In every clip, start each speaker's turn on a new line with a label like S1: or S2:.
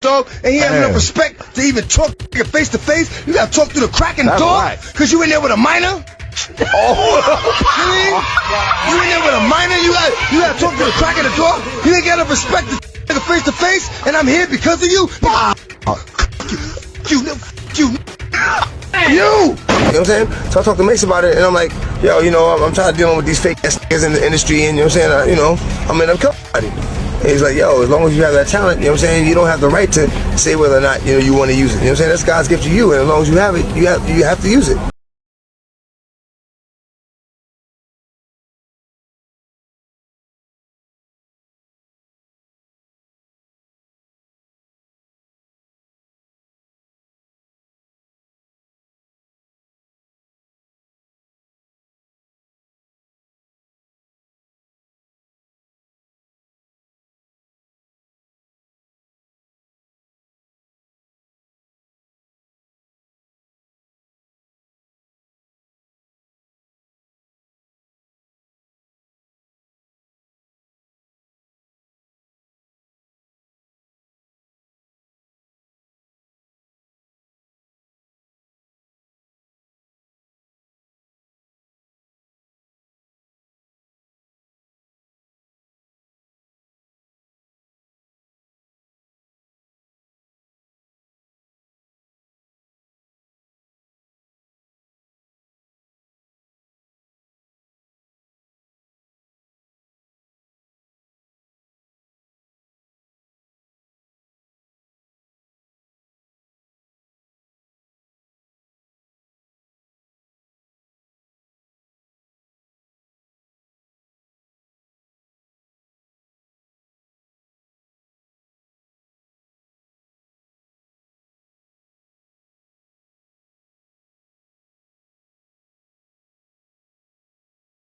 S1: dog, and he have enough respect to even talk face to face. You gotta talk through the crack in the door, cause you in there with a minor. You in there with a minor. You gotta talk through the crack in the door. You ain't got enough respect to face to face, and I'm here because of you. You. You know what I'm saying? So I talked to Mace about it, and I'm like, yo, you know, I'm tired of dealing with these fake ass niggas in the industry, and you know what I'm saying? I'm somebody. And he's like, yo, as long as you have that talent, you know what I'm saying, you don't have the right to say whether or not, you want to use it. You know what I'm saying? That's God's gift to you, and as long as you have it, you have to use it.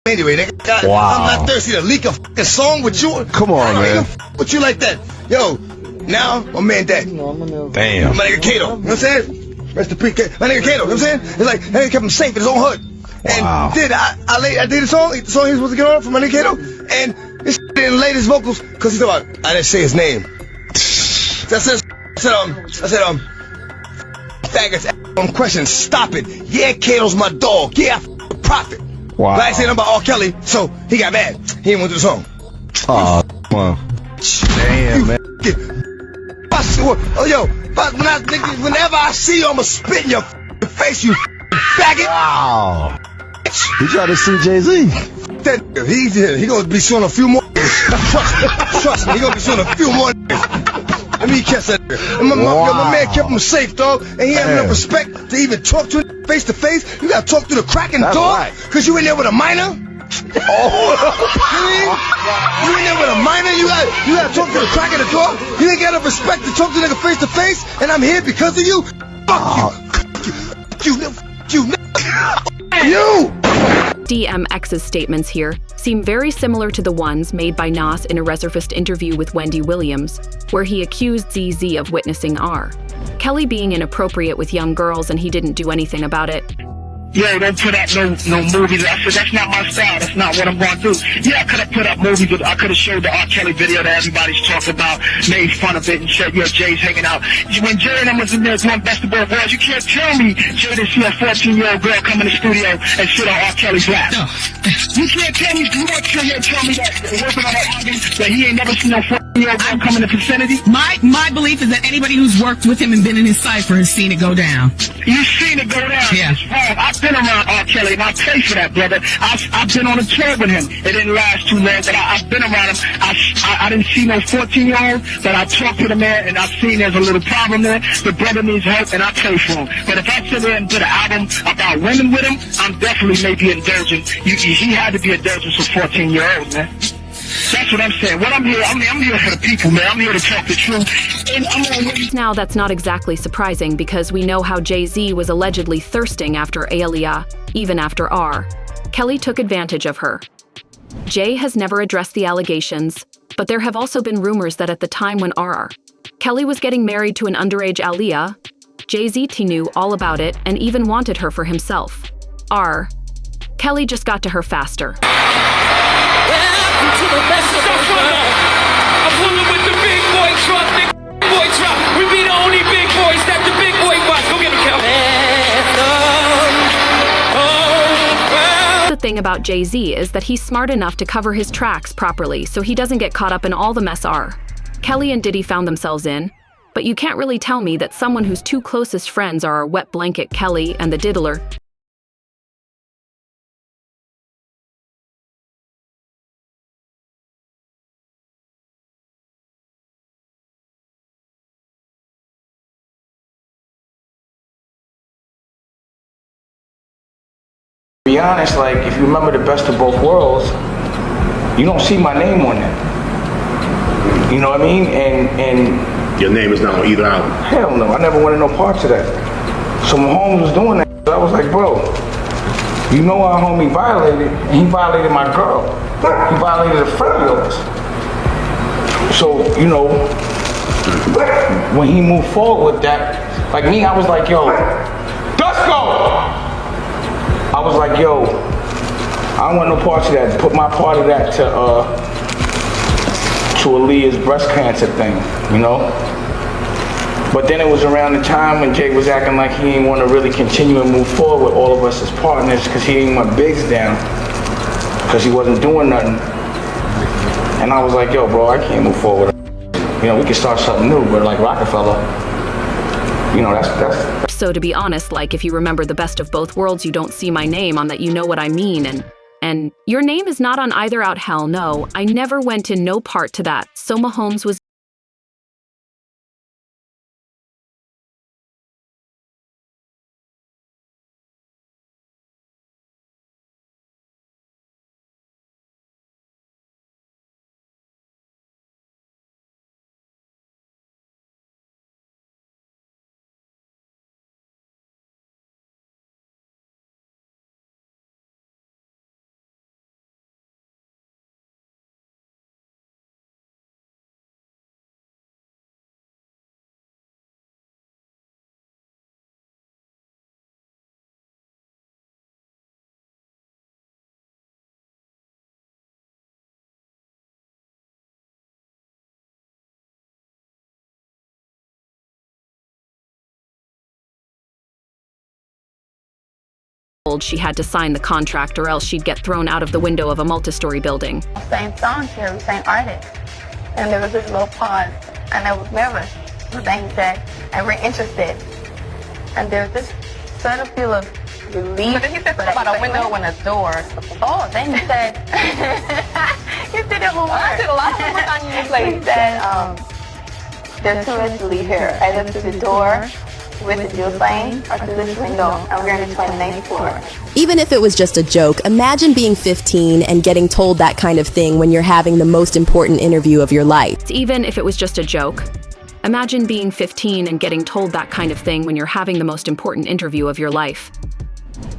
S1: Anyway, nigga, wow. I'm not thirsty to leak a fucking song with you.
S2: Come on, man.
S1: With you like that. Yo, now my man dead.
S2: Damn.
S1: My nigga Kato, you know what I'm saying? Rest in peace, my nigga Kato, you know what I'm saying? It's like, that nigga kept him safe in his own hood.
S2: Wow.
S1: And I did the song he was supposed to get on for my nigga Kato, and this didn't lay his vocals, cause he thought, I didn't say his name. I said, faggots, questions, stop it. Yeah, Kato's my dog. Yeah, I profit.
S2: Wow.
S1: But I ain't saying nothing about R. Kelly, so he got mad. He didn't want to do the song.
S2: Oh, wow. Damn, man.
S1: Whenever I see you, I'ma spit in your face, you faggot.
S2: Wow. He tried to sue Jay-Z.
S1: He gonna be suing a few more. Trust me, he gonna be suing a few more. Let me catch that. And my man kept him safe, dog. And he had enough respect to even talk to him face to face. You gotta talk through the crack in the door, cause you in there with a minor. You in there with a minor. You gotta talk through the crack in the door. You ain't got enough respect to talk to nigga face to face, and I'm here because of you. Fuck you.
S3: DMX's statements here seem very similar to the ones made by Nas in a resurfaced interview with Wendy Williams, where he accused ZZ of witnessing R. Kelly being inappropriate with young girls and he didn't do anything about it.
S4: Yo, don't put up no movies. I said, that's not my style. That's not what I'm going to do. Yeah, I could have put up movies, but I could have showed the R. Kelly video that everybody's talking about, made fun of it, and said, yo, Jay's hanging out. When Jay and I was in there doing basketball boys, you can't tell me Jay didn't see a 14-year-old girl come in the studio and sit on R. Kelly's lap. No. You can't tell me, you won't tell me that working on that album, that he ain't never seen no 14-year-old girl come in the vicinity?
S5: My belief is that anybody who's worked with him and been in his cypher has seen it go down.
S4: You've seen it go down?
S5: Yeah.
S4: I've been around R. Kelly, and I pay for that, brother. I've been on a tour with him. It didn't last too long, but I've been around him. I didn't see no 14-year-old, but I talked to the man, and I've seen there's a little problem there. The brother needs help, and I pay for him. But if I sit there and did an album about women with him, I'm definitely maybe indulgent. He had to be indulgent for 14-year-olds, man. That's what I'm saying. What I'm here for the people, man. I'm here to talk the truth. And
S3: now, that's not exactly surprising because we know how Jay-Z was allegedly thirsting after Aaliyah, even after R. Kelly took advantage of her. Jay has never addressed the allegations, but there have also been rumors that at the time when R. Kelly was getting married to an underage Aaliyah, Jay-Z knew all about it and even wanted her for himself. R. Kelly just got to her faster.
S6: To the best of us. I'm pulling with the big boy truck, nigga. Boy truck. We be
S3: thing about Jay-Z is that he's smart enough to cover his tracks properly so he doesn't get caught up in all the mess Kelly and Diddy found themselves in. But you can't really tell me that someone whose two closest friends are Wet Blanket Kelly and the Diddler.
S6: Be honest, like, if you remember the best of both worlds, you don't see my name on it. You know what I mean? And
S7: your name is not on either album.
S6: Hell no, I never wanted no parts of that. So when Holmes was doing that, I was like, bro, you know our homie violated, and he violated my girl. He violated a friend of yours. So, you know, when he moved forward with that, like me, I was like, yo, Dusko! I was like, yo, I don't want no parts of that. Put my part of that to Aaliyah's breast cancer thing, you know? But then it was around the time when Jay was acting like he didn't want to really continue and move forward with all of us as partners because he didn't want Biggs down, because he wasn't doing nothing. And I was like, yo, bro, I can't move forward. You know, we can start something new, but like Rockefeller, you know, that's.
S3: So to be honest, like, if you remember the best of both worlds, you don't see my name on that, you know what I mean, and your name is not on either out. Hell no, I never went in no part to that. So Mahomes was told she had to sign the contract or else she'd get thrown out of the window of a multi-story building.
S8: Same song here, same artist. And there was this little pause, and I was nervous. But then he said, and we're interested. And there's this sudden feel of relief. But then he said something about a window and a door. Oh, then he said, you did it one more. I did a lot of work on you. Like he said, there's two ways to leave here. Either through the door with the dual sign or through this window, and we're on the 29th floor.
S9: Even if it was just a joke, imagine being 15 and getting told that kind of thing when you're having the most important interview of your life.
S3: Even if it was just a joke, imagine being 15 and getting told that kind of thing when you're having the most important interview of your life.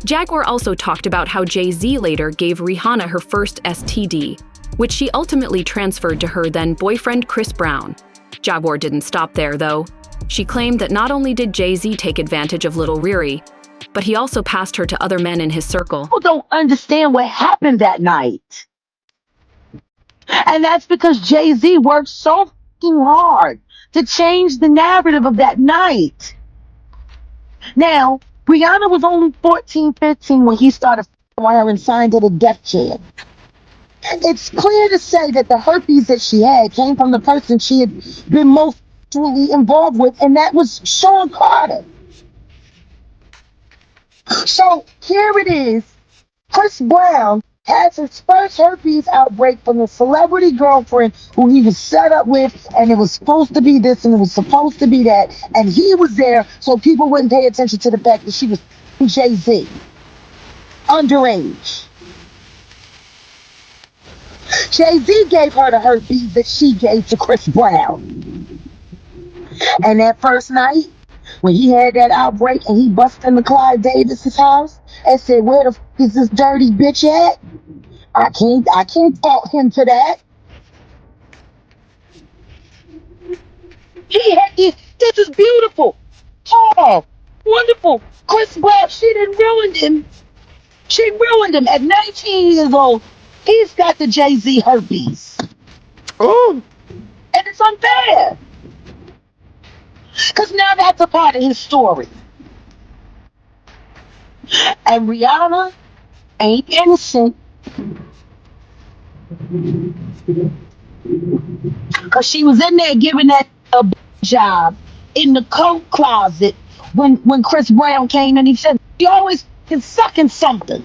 S3: Jaguar also talked about how Jay-Z later gave Rihanna her first STD, which she ultimately transferred to her then boyfriend Chris Brown. Jaguar didn't stop there, though. She claimed that not only did Jay-Z take advantage of Lil Riri, but he also passed her to other men in his circle.
S10: People don't understand what happened that night. And that's because Jay-Z worked so fucking hard to change the narrative of that night. Now, Rihanna was only 14, 15 when he started with her and signed to the Def Jam. It's clear to say that the herpes that she had came from the person she had been most truly involved with, and that was Sean Carter. So here it is. Chris Brown has his first herpes outbreak from a celebrity girlfriend who he was set up with, and it was supposed to be this and it was supposed to be that, and he was there so people wouldn't pay attention to the fact that she was Jay-Z, underage. Jay-Z gave her the herpes that she gave to Chris Brown. And that first night, when he had that outbreak and he busted into Clyde Davis's house and said, "Where the f is this dirty bitch at?" I can't fault him to that. This is beautiful. Oh, wonderful. Chris Brown, she didn't ruin him. She ruined him at 19 years old. He's got the Jay-Z herpes.
S1: Oh.
S10: And it's unfair. Because now that's a part of his story. And Rihanna ain't innocent. Cause she was in there giving that a job in the coat closet when Chris Brown came and he said she always is sucking something.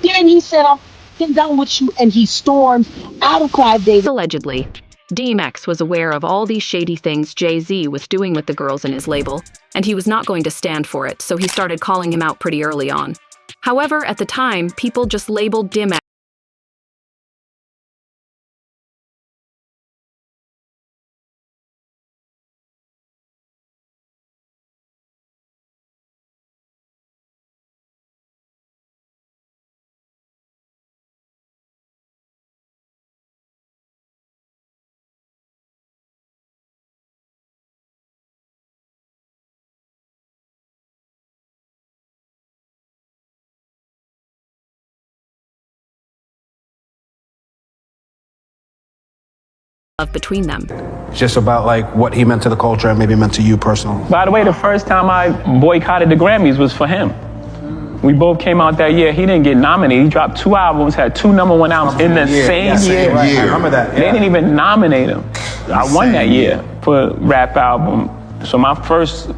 S10: Then he said, I'm f***ing done with you, and he stormed out of Clive Davis.
S3: Allegedly, DMX was aware of all these shady things Jay-Z was doing with the girls in his label, and he was not going to stand for it, so he started calling him out pretty early on. However, at the time, people just labeled DMX between them.
S11: Just about like what he meant to the culture and maybe meant to you personally.
S12: By the way, the first time I boycotted the Grammys was for him. We both came out that year. He didn't get nominated. He dropped 2 albums, had 2 #1 albums in the same year.
S11: Right. I remember that.
S12: They didn't even nominate him. I won that year for rap album. So my first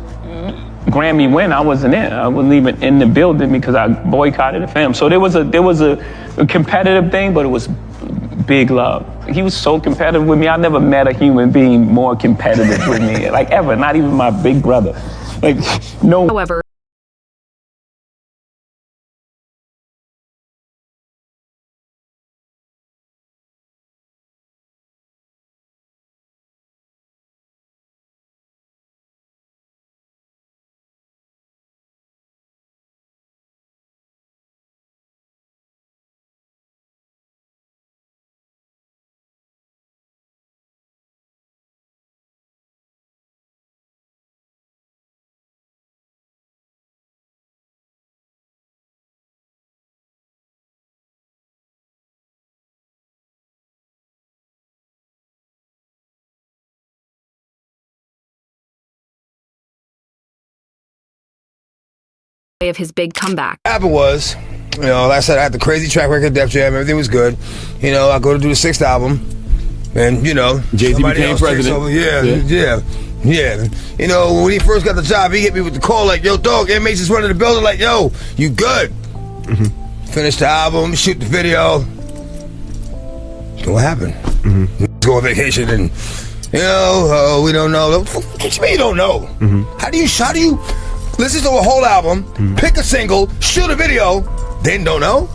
S12: Grammy win, I wasn't in. I wasn't even in the building because I boycotted the film. So there was a competitive thing, but it was big love. He was so competitive with me. I never met a human being more competitive with me, like ever. Not even my big brother. Like no.
S3: However, of his big comeback.
S1: What happened was, you know, like I said, I had the crazy track record, Def Jam, everything was good. You know, I go to do the 6th album, and you know,
S7: Jay-Z became president.
S1: Yeah. You know, when he first got the job, he hit me with the call like, yo, dog, MH is running the building, like, yo, you good? Finish the album, shoot the video. So what happened? Go on vacation and, you know, we don't know. What you mean you don't know? How do you listen to a whole album, pick a single, shoot a video, then don't know?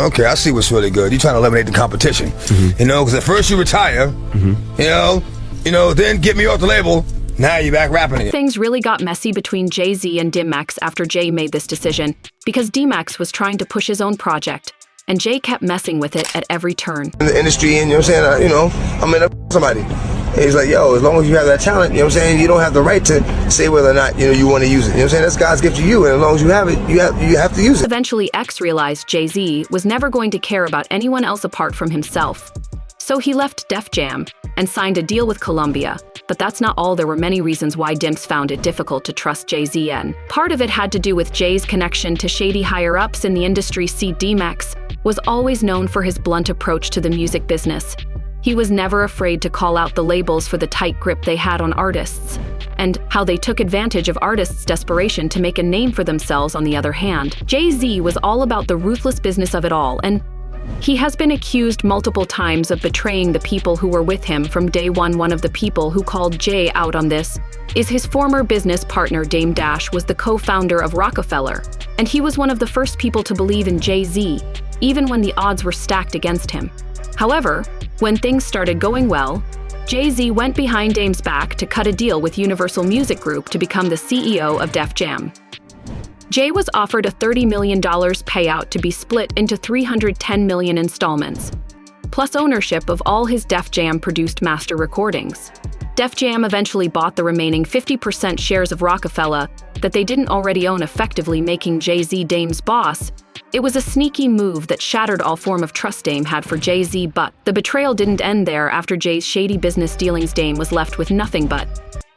S1: Okay, I see what's really good. You're trying to eliminate the competition. You know, because at first you retire, you know, then get me off the label, now you're back rapping again.
S3: Things really got messy between Jay-Z and DMX after Jay made this decision, because DMX was trying to push his own project, and Jay kept messing with it at every turn.
S1: In the industry, and you know what I'm saying, you know, I'm in somebody. And he's like, yo, as long as you have that talent, you know what I'm saying, you don't have the right to say whether or not, you know, you want to use it. You know what I'm saying? That's God's gift to you, and as long as you have it, you have to use it.
S3: Eventually, X realized Jay-Z was never going to care about anyone else apart from himself. So he left Def Jam and signed a deal with Columbia. But that's not all. There were many reasons why Dimps found it difficult to trust Jay-Z, and part of it had to do with Jay's connection to shady higher-ups in the industry. DMX was always known for his blunt approach to the music business. He was never afraid to call out the labels for the tight grip they had on artists, and how they took advantage of artists' desperation to make a name for themselves. On the other hand, Jay-Z was all about the ruthless business of it all, and he has been accused multiple times of betraying the people who were with him from day one. One of the people who called Jay out on this is his former business partner. Dame Dash was the co-founder of Rockefeller, and he was one of the first people to believe in Jay-Z, even when the odds were stacked against him. However, when things started going well, Jay-Z went behind Dame's back to cut a deal with Universal Music Group to become the CEO of Def Jam. Jay was offered a $30 million payout to be split into $310 million installments, plus ownership of all his Def Jam produced master recordings. Def Jam eventually bought the remaining 50% shares of Rockefeller that they didn't already own, effectively making Jay-Z Dame's boss. It was a sneaky move that shattered all form of trust Dame had for Jay-Z, but the betrayal didn't end there. After Jay's shady business dealings, Dame was left with nothing but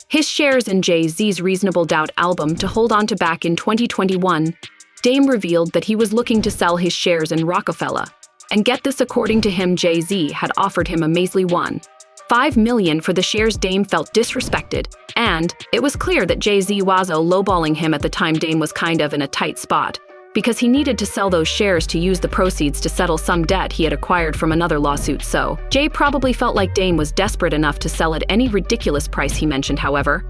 S3: his shares in Jay-Z's Reasonable Doubt album to hold on to back in 2021, Dame revealed that he was looking to sell his shares in Rockefeller. And get this, according to him, Jay-Z had offered him a measly $1.5 million for the shares. Dame felt disrespected, and it was clear that Jay-Z was lowballing him at the time. Dame was kind of in a tight spot, because he needed to sell those shares to use the proceeds to settle some debt he had acquired from another lawsuit. So, Jay probably felt like Dame was desperate enough to sell at any ridiculous price he mentioned. However,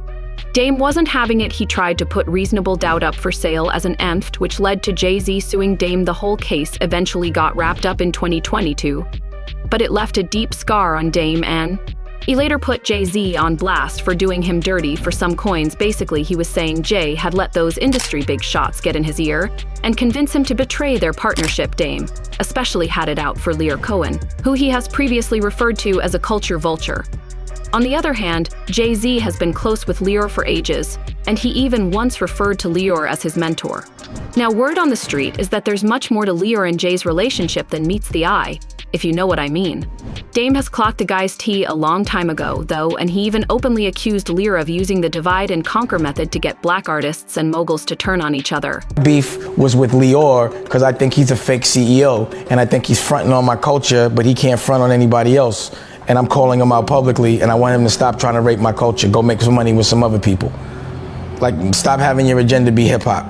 S3: Dame wasn't having it. He tried to put Reasonable Doubt up for sale as an EMFT, which led to Jay-Z suing Dame. The whole case eventually got wrapped up in 2022, but it left a deep scar on Dame, and he later put Jay-Z on blast for doing him dirty for some coins. Basically, he was saying Jay had let those industry big shots get in his ear and convince him to betray their partnership. Dame especially had it out for Lear Cohen, who he has previously referred to as a culture vulture. On the other hand, Jay-Z has been close with Lear for ages, and he even once referred to Lear as his mentor. Now, word on the street is that there's much more to Lear and Jay's relationship than meets the eye, if you know what I mean. Dame has clocked the guy's tea a long time ago, though, and he even openly accused Lear of using the divide and conquer method to get black artists and moguls to turn on each other.
S13: Beef was with Lear because I think he's a fake CEO, and I think he's fronting on my culture, but he can't front on anybody else. And I'm calling him out publicly, and I want him to stop trying to rape my culture. Go make some money with some other people. Like, stop having your agenda be hip hop.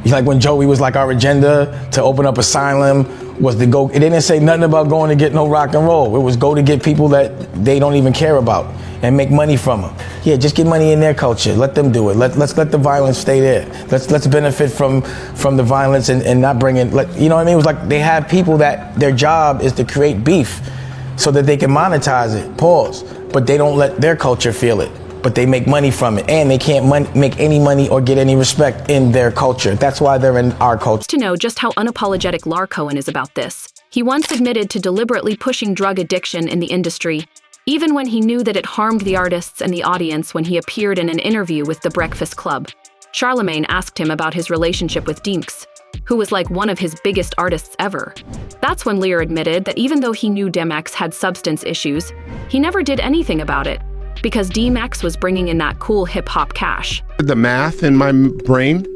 S13: Like when Joey was like, our agenda to open up Asylum was to go, it didn't say nothing about going to get no rock and roll. It was go to get people that they don't even care about and make money from them. Yeah, just get money in their culture. Let them do it. Let's let the violence stay there. Let's benefit from the violence and not bring in, you know what I mean? It was like they have people that their job is to create beef so that they can monetize it, pause. But they don't let their culture feel it. But they make money from it, and they can't make any money or get any respect in their culture. That's why they're in our culture.
S3: To know just how unapologetic Lar Cohen is about this, he once admitted to deliberately pushing drug addiction in the industry, even when he knew that it harmed the artists and the audience. When he appeared in an interview with The Breakfast Club, Charlemagne asked him about his relationship with DMX, who was like one of his biggest artists ever. That's when Lear admitted that even though he knew DMX had substance issues, he never did anything about it, because DMX was bringing in that cool hip-hop cash.
S7: The math in my brain,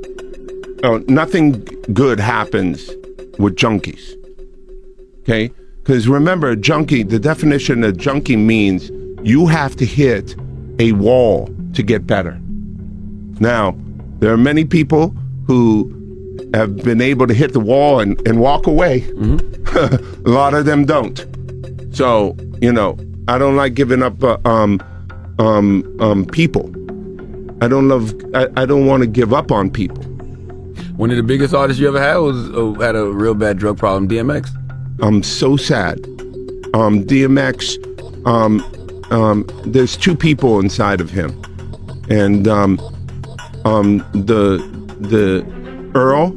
S7: nothing good happens with junkies, okay? Because remember, junkie, the definition of junkie means you have to hit a wall to get better. Now, there are many people who have been able to hit the wall and walk away. Mm-hmm. A lot of them don't. So, you know, I don't like giving up people. I don't want to give up on people.
S14: One of the biggest artists you ever had had a real bad drug problem, DMX.
S7: I'm so sad. DMX, there's two people inside of him. And the Earl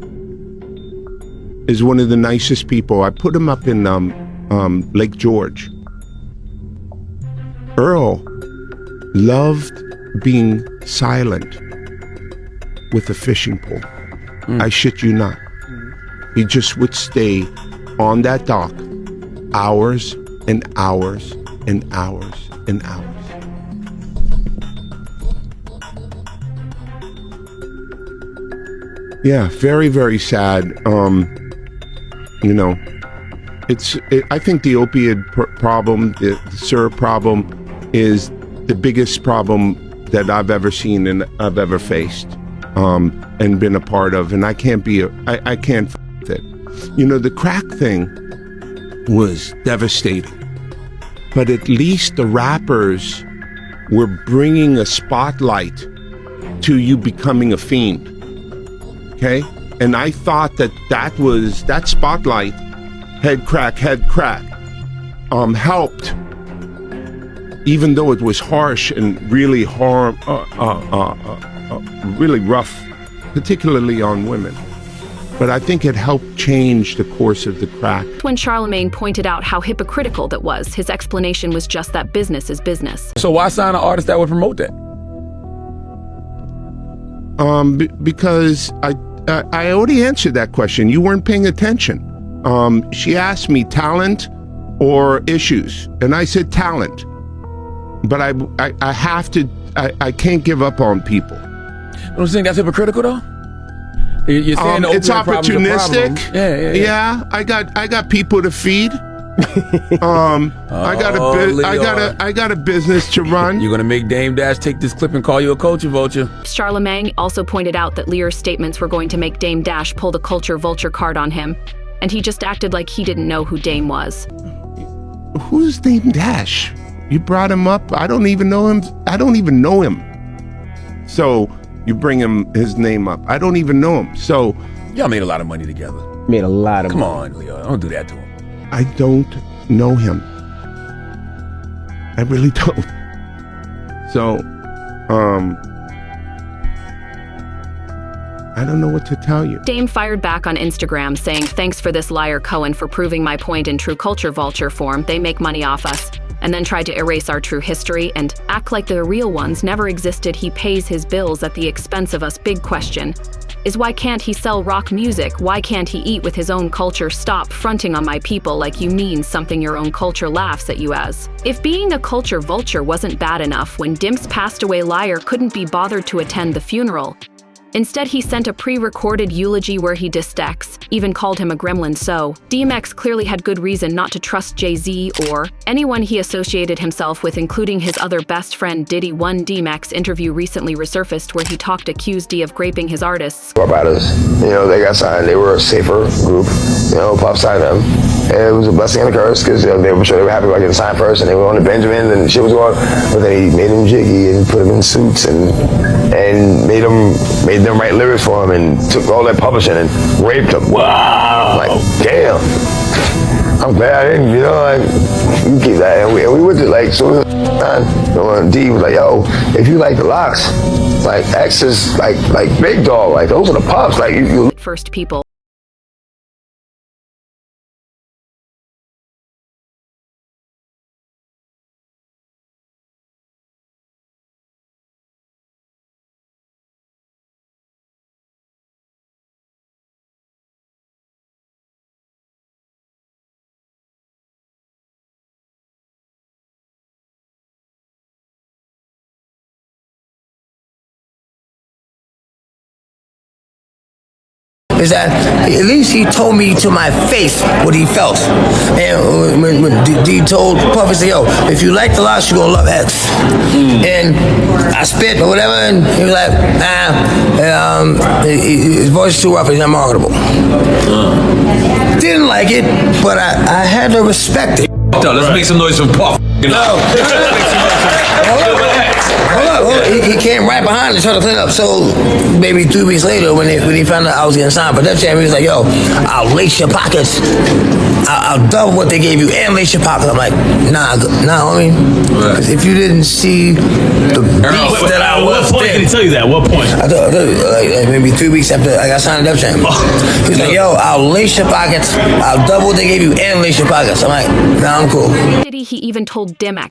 S7: is one of the nicest people. I put him up in Lake George. Earl loved being silent with a fishing pole. I shit you not. He just would stay on that dock hours and hours and hours and hours. Yeah, very, very sad. You know, I think the opiate problem, the syrup problem, is the biggest problem that I've ever seen and I've ever faced, and been a part of. And I can't f it. You know, the crack thing was devastating, but at least the rappers were bringing a spotlight to you becoming a fiend. Okay? And I thought that spotlight, head crack, helped, even though it was harsh and really really rough, particularly on women. But I think it helped change the course of the crack.
S3: When Charlemagne pointed out how hypocritical that was, his explanation was just that business is business.
S14: So why sign an artist that would promote that?
S7: Because I already answered that question. You weren't paying attention. She asked me talent or issues, and I said talent. But I have to I can't give up on people.
S14: You don't think that's hypocritical though? You're saying
S7: It's
S14: the problem's a
S7: opportunistic.
S14: problem. Yeah.
S7: I got people to feed. I got a business to run.
S14: You're gonna make Dame Dash take this clip and call you a culture vulture.
S3: Charlemagne also pointed out that Lear's statements were going to make Dame Dash pull the culture vulture card on him, and he just acted like he didn't know who Dame was.
S7: Who's Dame Dash? You brought him up. I don't even know him. So you bring his name up. I don't even know him. So
S14: y'all made a lot of money together.
S15: Made a lot of
S14: Come
S15: money.
S14: on, Leo. Don't do that to him.
S7: I don't know him. I really don't. So, I don't know what to tell you.
S3: Dame fired back on Instagram saying, "Thanks for this liar Cohen for proving my point in true culture vulture form. They make money off us." And then tried to erase our true history and act like the real ones never existed. He pays his bills at the expense of us. Big question is, why can't he sell rock music? Why can't he eat with his own culture? Stop fronting on my people like you mean something your own culture laughs at you as. If being a culture vulture wasn't bad enough, when Dimps passed away, Liar couldn't be bothered to attend the funeral. Instead, he sent a pre-recorded eulogy where he dissed X, even called him a gremlin. So DMX clearly had good reason not to trust Jay-Z or anyone he associated himself with, including his other best friend Diddy. One DMX interview recently resurfaced where he accused D of graping his artists.
S1: About us, they got signed. They were a safer group. Puff signed them. And it was a blessing and a curse because they were sure they were happy about getting signed first, and they were on the Benjamin and shit was going. But then he made them jiggy and put them in suits and made them write lyrics for him and took all that publishing and raped them. Wow! Like, damn. I'm glad I didn't, you keep that. And we went to so D was like, yo, if you like the locks, like X is like Big Dog, like those are the puffs, like you.
S3: First people.
S16: Is that at least he told me to my face what he felt. And when D told Puff, he said, yo, if you like the locks, you're gonna love X. And I spit or whatever, and he was like, his voice is too rough, he's not marketable. Didn't like it, but I had to respect it.
S14: Let's make some noise for Puff.
S16: He came right behind and tried to clean up. So maybe 3 weeks later, when he found out I was getting signed for Def Jam, he was like, "Yo, I'll lace your pockets. I'll double what they gave you and lace your pockets." I'm like, nah, homie. Because if you didn't see the beast that I was,
S17: what point did he tell you that? What point?
S16: I thought like maybe 3 weeks after I got signed to Def Jam. He's like, "Yo, I'll lace your pockets. I'll double what they gave you and lace your pockets." I'm like, nah, I'm cool.
S3: He even told DMX